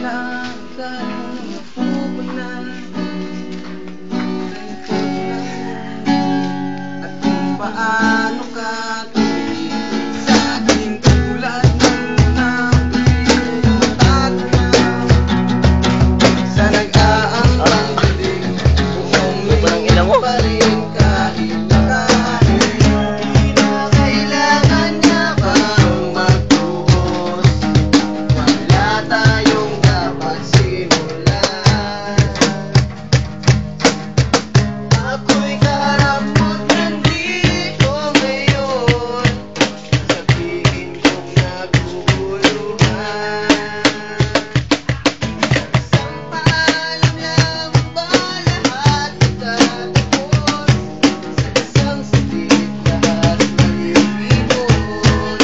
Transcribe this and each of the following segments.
lang tayo napupunan. At kung paano ka tumigil sa aking tulad ng unang tatanaw sa nag-aambang dilim, umingin pa rin kahit nakahin. Di na kailangan niya pang magtuos, wala tayong dapat simulan. Ako'y karapot nandito ngayon, sabihin kong naguguluhan. Isang paalam lang ba lahat itatapos, sa isang saglit lahat malilimot.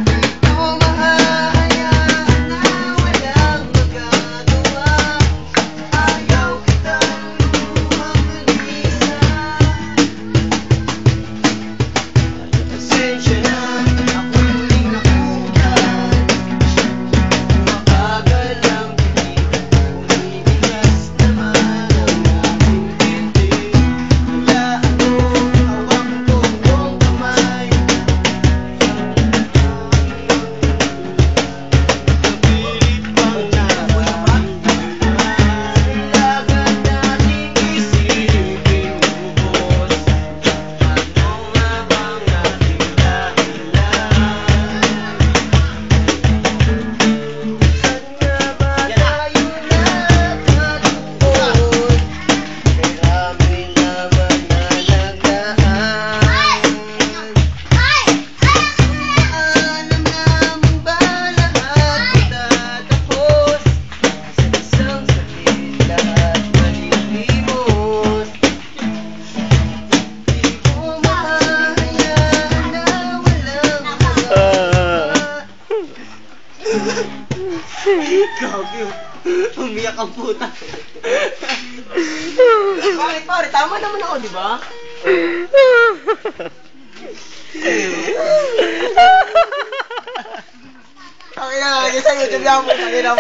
Di ko mahahayaan na walang magagawa, ayaw kitang lubhang mag-isa. Pasensya na, ako'y muling nakutan. Mabagal ang tinig, umiigas naman ang aking titig. Hayaan mo, hawak ko iyong kamay. Kapilit pang nararamdaman, kailangan nating isipin lubos. Ano nga bang ating dahilan? Saan nga ba tayo nagkatuon? Marami naman na nagdaan. Paalam lamang ba lahat itatapos, sa isang saglit lahat malilimot. Di ko mahahayaan na walang magagawa. Gabi, umiyak ang puta. Bakit pare? Tama naman ako, di ba? Ang ina, sa YouTube lang po, tangina mo.